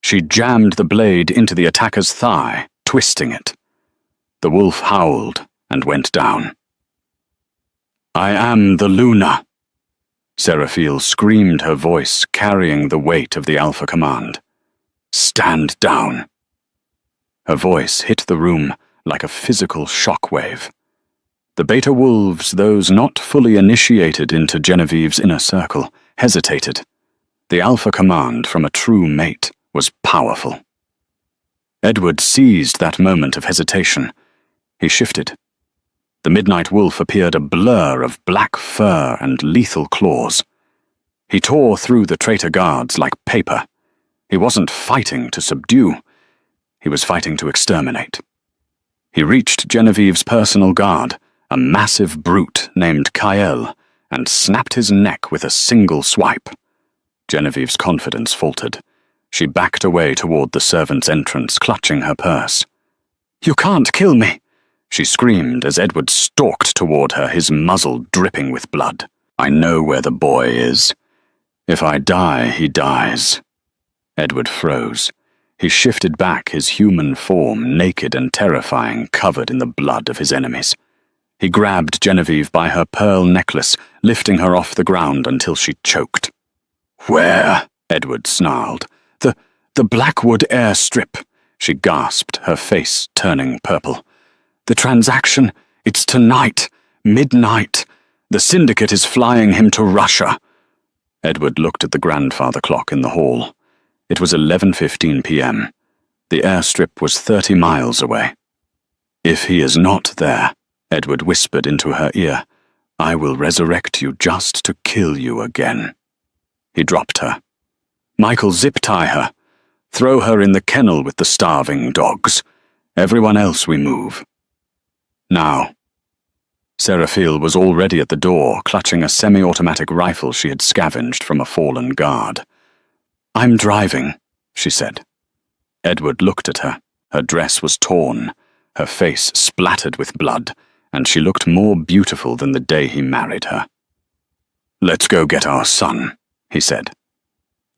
she jammed the blade into the attacker's thigh, twisting it. The wolf howled and went down. "I am the Luna," Seraphiel screamed, her voice carrying the weight of the Alpha Command. "Stand down." Her voice hit the room like a physical shockwave. The Beta Wolves, those not fully initiated into Genevieve's inner circle, hesitated. The Alpha Command from a true mate was powerful. Edward seized that moment of hesitation. He shifted. The Midnight Wolf appeared a blur of black fur and lethal claws. He tore through the traitor guards like paper. He wasn't fighting to subdue. He was fighting to exterminate. He reached Genevieve's personal guard, a massive brute named Kael, and snapped his neck with a single swipe. Genevieve's confidence faltered. She backed away toward the servant's entrance, clutching her purse. "You can't kill me!" she screamed as Edward stalked toward her, his muzzle dripping with blood. "I know where the boy is. If I die, he dies." Edward froze. He shifted back, his human form, naked and terrifying, covered in the blood of his enemies. He grabbed Genevieve by her pearl necklace, lifting her off the ground until she choked. "Where?" Edward snarled. The Blackwood airstrip," she gasped, her face turning purple. "The transaction, it's tonight, midnight. The Syndicate is flying him to Russia." Edward looked at the grandfather clock in the hall. It was 11:15 p.m. The airstrip was 30 miles away. "If he is not there," Edward whispered into her ear, "I will resurrect you just to kill you again." He dropped her. "Michael, zip-tie her. Throw her in the kennel with the starving dogs. Everyone else we move." Now. Seraphil was already at the door, clutching a semi-automatic rifle she had scavenged from a fallen guard. "I'm driving," she said. Edward looked at her. Her dress was torn, her face splattered with blood, and she looked more beautiful than the day he married her. "Let's go get our son," he said.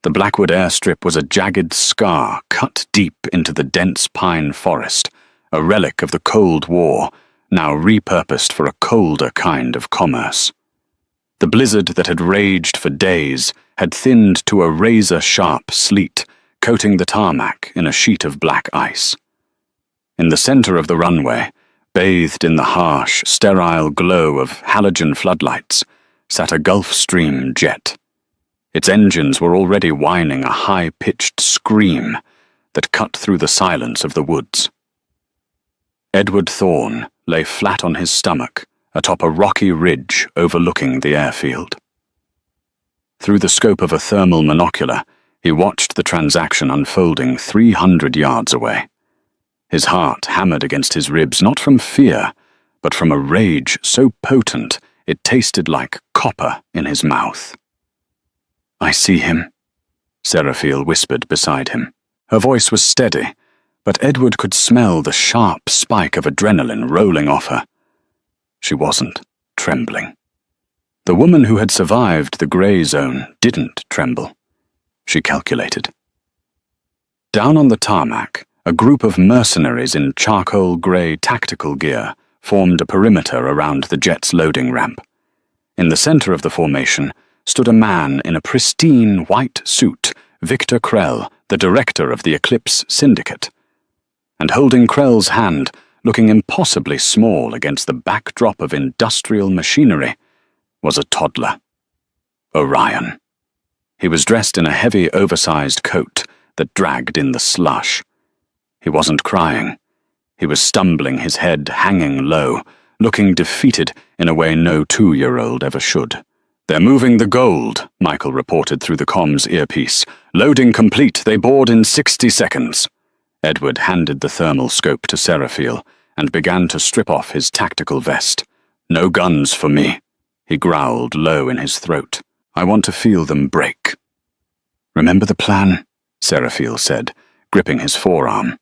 The Blackwood airstrip was a jagged scar cut deep into the dense pine forest, a relic of the Cold War, now repurposed for a colder kind of commerce. The blizzard that had raged for days had thinned to a razor-sharp sleet, coating the tarmac in a sheet of black ice. In the center of the runway, bathed in the harsh, sterile glow of halogen floodlights, sat a Gulfstream jet. Its engines were already whining a high-pitched scream that cut through the silence of the woods. Edward Thorne lay flat on his stomach atop a rocky ridge overlooking the airfield. Through the scope of a thermal monocular, he watched the transaction unfolding 300 yards away. His heart hammered against his ribs not from fear, but from a rage so potent it tasted like copper in his mouth. "I see him," Seraphil whispered beside him. Her voice was steady, but Edward could smell the sharp spike of adrenaline rolling off her. She wasn't trembling. The woman who had survived the grey zone didn't tremble. She calculated. Down on the tarmac, a group of mercenaries in charcoal grey tactical gear formed a perimeter around the jet's loading ramp. In the center of the formation stood a man in a pristine white suit, Victor Krell, the director of the Eclipse Syndicate. And holding Krell's hand, looking impossibly small against the backdrop of industrial machinery, was a toddler. Orion. He was dressed in a heavy, oversized coat that dragged in the slush. He wasn't crying. He was stumbling, his head hanging low, looking defeated in a way no 2-year-old ever should. "They're moving the gold," Michael reported through the comms earpiece. "Loading complete. They board in 60 seconds. Edward handed the thermal scope to Seraphil and began to strip off his tactical vest. "No guns for me," he growled low in his throat. "I want to feel them break." "Remember the plan?" Seraphil said, gripping his forearm.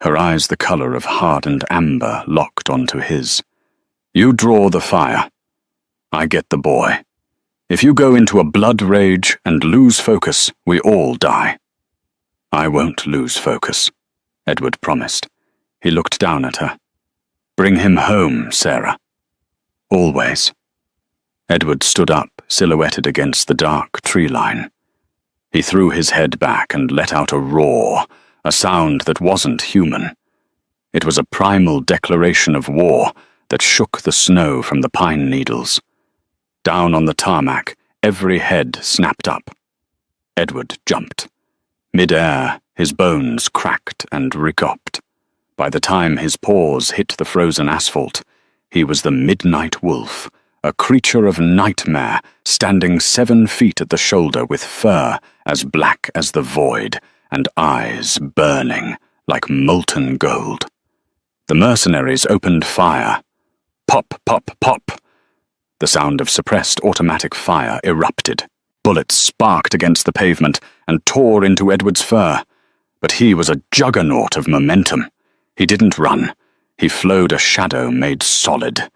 Her eyes the color of hardened amber locked onto his. "You draw the fire. I get the boy. If you go into a blood rage and lose focus, we all die." "I won't lose focus," Edward promised. He looked down at her. "Bring him home, Sarah." "Always." Edward stood up, silhouetted against the dark tree line. He threw his head back and let out a roar, a sound that wasn't human. It was a primal declaration of war that shook the snow from the pine needles. Down on the tarmac, every head snapped up. Edward jumped. Mid-air, his bones cracked and ricopped. By the time his paws hit the frozen asphalt, he was the midnight wolf, a creature of nightmare, standing 7 feet at the shoulder with fur as black as the void and eyes burning like molten gold. The mercenaries opened fire. Pop, pop, pop. The sound of suppressed automatic fire erupted. Bullets sparked against the pavement and tore into Edward's fur. But he was a juggernaut of momentum. He didn't run. He flowed a shadow made solid.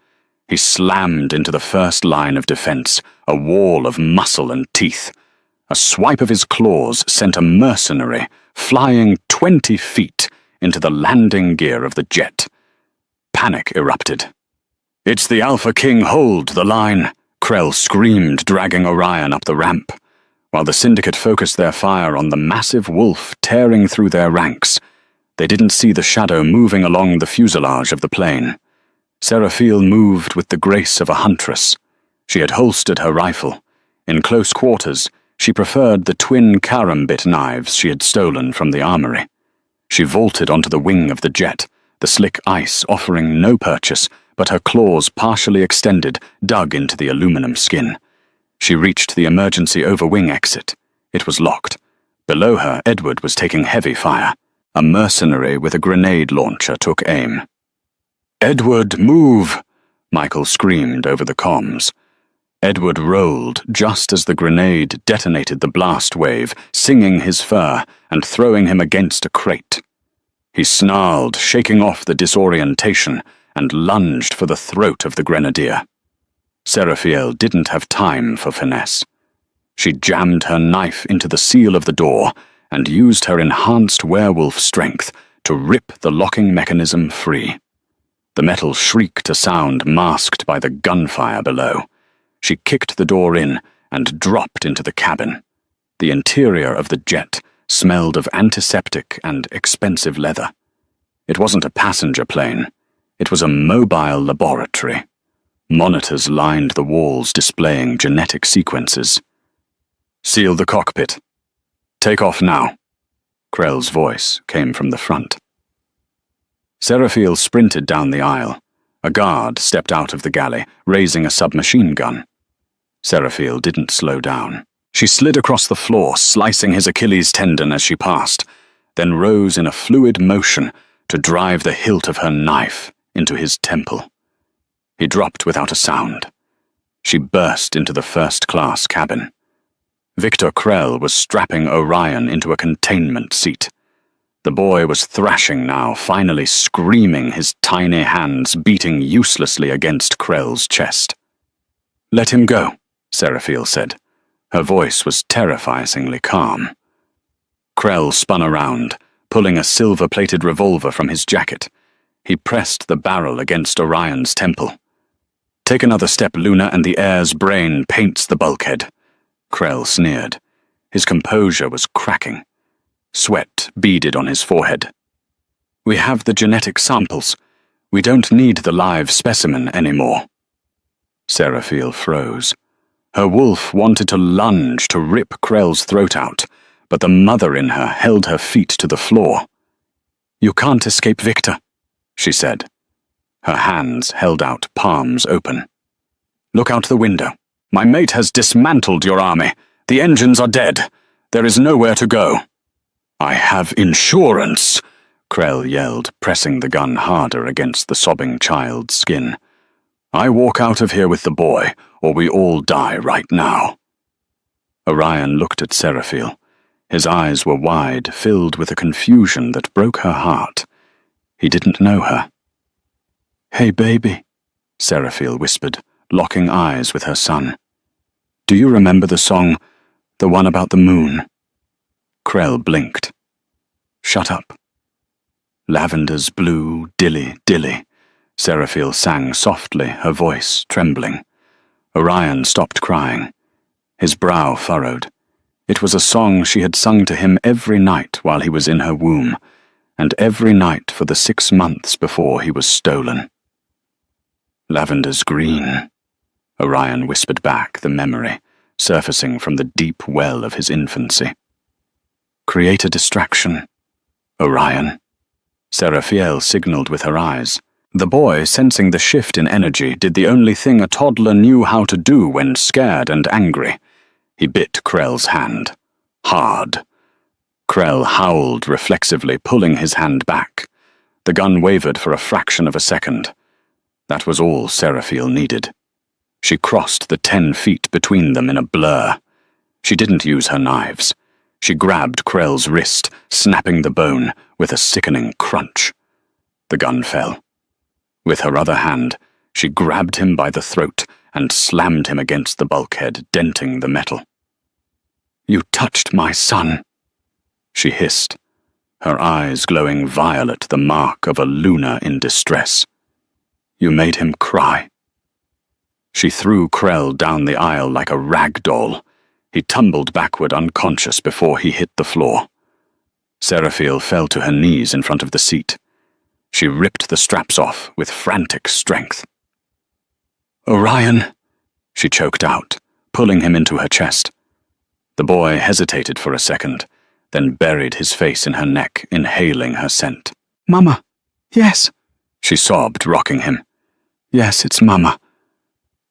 He slammed into the first line of defense, a wall of muscle and teeth. A swipe of his claws sent a mercenary flying 20 feet into the landing gear of the jet. Panic erupted. "It's the Alpha King, hold the line!" Krell screamed, dragging Orion up the ramp. While the Syndicate focused their fire on the massive wolf tearing through their ranks, they didn't see the shadow moving along the fuselage of the plane. Seraphil moved with the grace of a huntress. She had holstered her rifle. In close quarters, she preferred the twin karambit knives she had stolen from the armory. She vaulted onto the wing of the jet, the slick ice offering no purchase, but her claws partially extended, dug into the aluminum skin. She reached the emergency overwing exit. It was locked. Below her, Edward was taking heavy fire. A mercenary with a grenade launcher took aim. "Edward, move!" Michael screamed over the comms. Edward rolled just as the grenade detonated the blast wave, singing his fur and throwing him against a crate. He snarled, shaking off the disorientation, and lunged for the throat of the grenadier. Seraphiel didn't have time for finesse. She jammed her knife into the seal of the door and used her enhanced werewolf strength to rip the locking mechanism free. The metal shrieked a sound masked by the gunfire below. She kicked the door in and dropped into the cabin. The interior of the jet smelled of antiseptic and expensive leather. It wasn't a passenger plane. It was a mobile laboratory. Monitors lined the walls displaying genetic sequences. "Seal the cockpit. Take off now." Krell's voice came from the front. Seraphiel sprinted down the aisle. A guard stepped out of the galley, raising a submachine gun. Seraphiel didn't slow down. She slid across the floor, slicing his Achilles tendon as she passed, then rose in a fluid motion to drive the hilt of her knife into his temple. He dropped without a sound. She burst into the first-class cabin. Victor Krell was strapping Orion into a containment seat. The boy was thrashing now, finally screaming, his tiny hands beating uselessly against Krell's chest. "Let him go," Seraphiel said. Her voice was terrifyingly calm. Krell spun around, pulling a silver-plated revolver from his jacket. He pressed the barrel against Orion's temple. "Take another step, Luna, and the heir's brain paints the bulkhead." Krell sneered. His composure was cracking. Sweat beaded on his forehead. "We have the genetic samples. We don't need the live specimen anymore." Seraphiel froze. Her wolf wanted to lunge to rip Krell's throat out, but the mother in her held her feet to the floor. "You can't escape Victor," she said. Her hands held out, palms open. "Look out the window. My mate has dismantled your army. The engines are dead. There is nowhere to go." "I have insurance," Krell yelled, pressing the gun harder against the sobbing child's skin. "I walk out of here with the boy, or we all die right now." Orion looked at Seraphiel. His eyes were wide, filled with a confusion that broke her heart. He didn't know her. "Hey, baby," Seraphiel whispered, locking eyes with her son. "Do you remember the song, the one about the moon?" Krell blinked. "Shut up." "Lavender's blue, dilly, dilly," Seraphiel sang softly, her voice trembling. Orion stopped crying. His brow furrowed. It was a song she had sung to him every night while he was in her womb, and every night for the 6 months before he was stolen. "Lavender's green," Orion whispered back the memory, surfacing from the deep well of his infancy. "Create a distraction, Orion." Seraphiel signaled with her eyes. The boy, sensing the shift in energy, did the only thing a toddler knew how to do when scared and angry. He bit Krell's hand. Hard. Krell howled reflexively, pulling his hand back. The gun wavered for a fraction of a second. That was all Seraphiel needed. She crossed the 10 feet between them in a blur. She didn't use her knives. She grabbed Krell's wrist, snapping the bone with a sickening crunch. The gun fell. With her other hand, she grabbed him by the throat and slammed him against the bulkhead, denting the metal. "You touched my son," she hissed, her eyes glowing violet, the mark of a Luna in distress. "You made him cry." She threw Krell down the aisle like a rag doll. He tumbled backward unconscious before he hit the floor. Seraphiel fell to her knees in front of the seat. She ripped the straps off with frantic strength. "Orion," she choked out, pulling him into her chest. The boy hesitated for a second, then buried his face in her neck, inhaling her scent. "Mama, yes," she sobbed, rocking him. "Yes, it's Mama.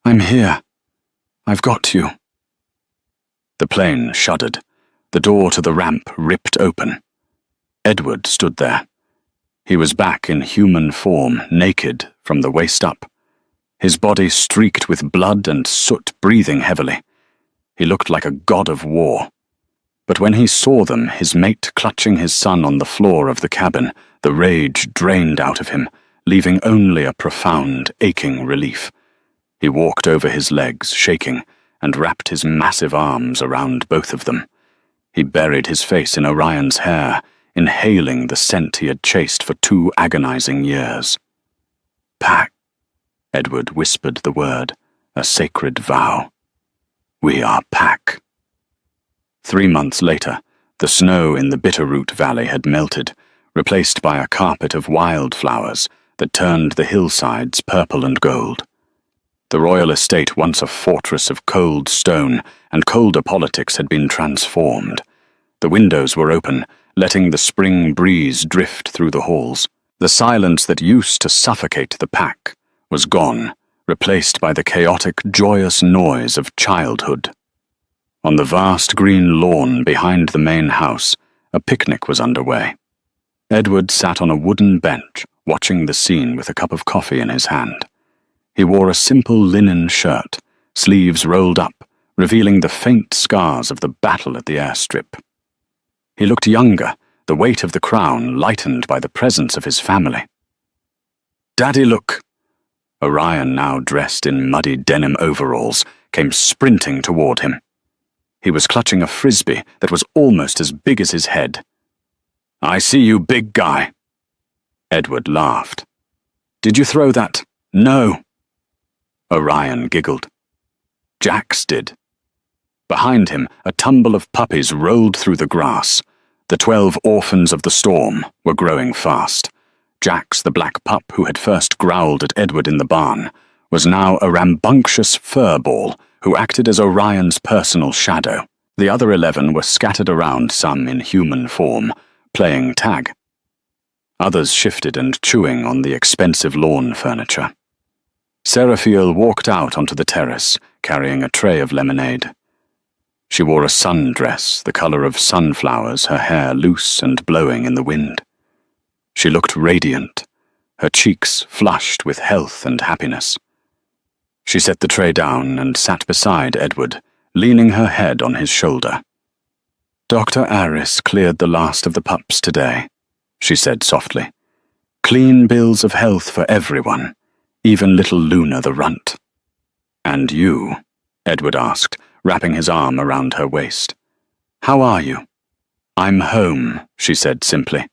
I'm here. I've got you." The plane shuddered. The door to the ramp ripped open. Edward stood there. He was back in human form, naked from the waist up. His body streaked with blood and soot, breathing heavily. He looked like a god of war. But when he saw them, his mate clutching his son on the floor of the cabin, the rage drained out of him, leaving only a profound, aching relief. He walked over his legs, shaking, and wrapped his massive arms around both of them. He buried his face in Orion's hair, inhaling the scent he had chased for 2 agonizing years. "Pack," Edward whispered the word, a sacred vow. "We are Pack." 3 months later, the snow in the Bitterroot Valley had melted, replaced by a carpet of wildflowers that turned the hillsides purple and gold. The royal estate, once a fortress of cold stone and colder politics, had been transformed. The windows were open, letting the spring breeze drift through the halls. The silence that used to suffocate the Pack was gone, replaced by the chaotic, joyous noise of childhood. On the vast green lawn behind the main house, a picnic was underway. Edward sat on a wooden bench, watching the scene with a cup of coffee in his hand. He wore a simple linen shirt, sleeves rolled up, revealing the faint scars of the battle at the airstrip. He looked younger, the weight of the crown lightened by the presence of his family. "Daddy, look!" Orion, now dressed in muddy denim overalls, came sprinting toward him. He was clutching a frisbee that was almost as big as his head. "I see you, big guy." Edward laughed. "Did you throw that?" "No." Orion giggled. "Jax did." Behind him, a tumble of puppies rolled through the grass. The 12 orphans of the storm were growing fast. Jax, the black pup who had first growled at Edward in the barn, was now a rambunctious furball who acted as Orion's personal shadow. The other 11 were scattered around, some in human form, playing tag. Others shifted and chewing on the expensive lawn furniture. Seraphiel walked out onto the terrace, carrying a tray of lemonade. She wore a sundress, the color of sunflowers, her hair loose and blowing in the wind. She looked radiant, her cheeks flushed with health and happiness. She set the tray down and sat beside Edward, leaning her head on his shoulder. "Dr. Aris cleared the last of the pups today," she said softly. "Clean bills of health for everyone, even little Luna the runt." "And you?" Edward asked, wrapping his arm around her waist. "How are you?" "I'm home," she said simply.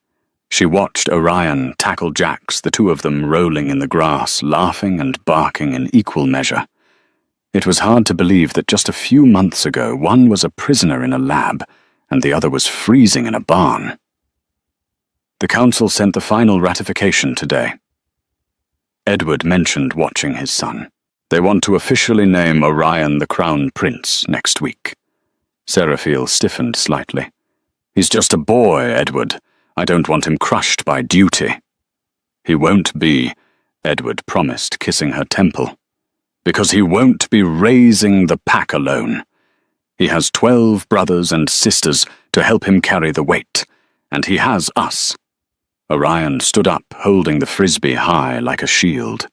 She watched Orion tackle Jax, the 2 of them rolling in the grass, laughing and barking in equal measure. It was hard to believe that just a few months ago one was a prisoner in a lab and the other was freezing in a barn. The council sent the final ratification today. Edward mentioned watching his son. They want to officially name Orion the Crown Prince next week. Seraphiel stiffened slightly. "He's just a boy, Edward. I don't want him crushed by duty." "He won't be," Edward promised, kissing her temple. "Because he won't be raising the Pack alone. He has 12 brothers and sisters to help him carry the weight, and he has us." Orion stood up, holding the frisbee high like a shield.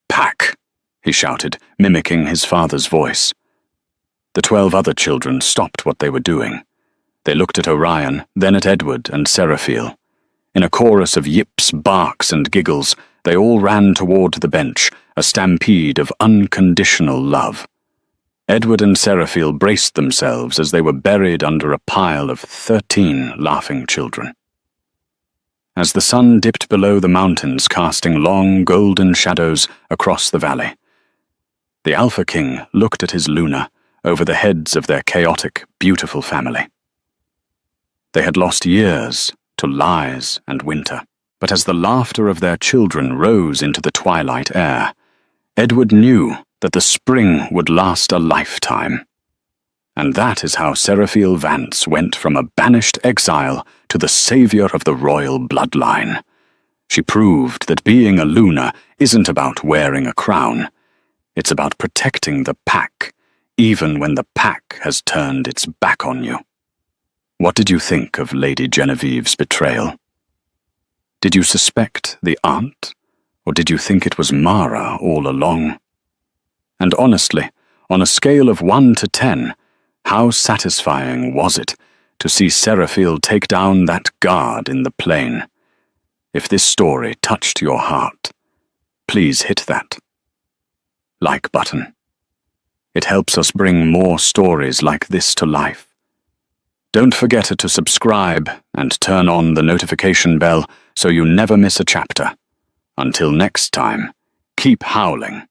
"Pack!" he shouted, mimicking his father's voice. The 12 other children stopped what they were doing. They looked at Orion, then at Edward and Seraphiel. In a chorus of yips, barks, and giggles, they all ran toward the bench, a stampede of unconditional love. Edward and Seraphiel braced themselves as they were buried under a pile of 13 laughing children. As the sun dipped below the mountains, casting long, golden shadows across the valley, the Alpha King looked at his Luna over the heads of their chaotic, beautiful family. They had lost years to lies and winter, but as the laughter of their children rose into the twilight air, Edward knew that the spring would last a lifetime. And that is how Seraphiel Vance went from a banished exile to the savior of the royal bloodline. She proved that being a Luna isn't about wearing a crown. It's about protecting the pack, even when the pack has turned its back on you. What did you think of Lady Genevieve's betrayal? Did you suspect the aunt, or did you think it was Mara all along? And honestly, on a scale of 1 to 10, how satisfying was it to see Seraphiel take down that guard in the plain? If this story touched your heart, please hit that like button. It helps us bring more stories like this to life. Don't forget to subscribe and turn on the notification bell so you never miss a chapter. Until next time, keep howling.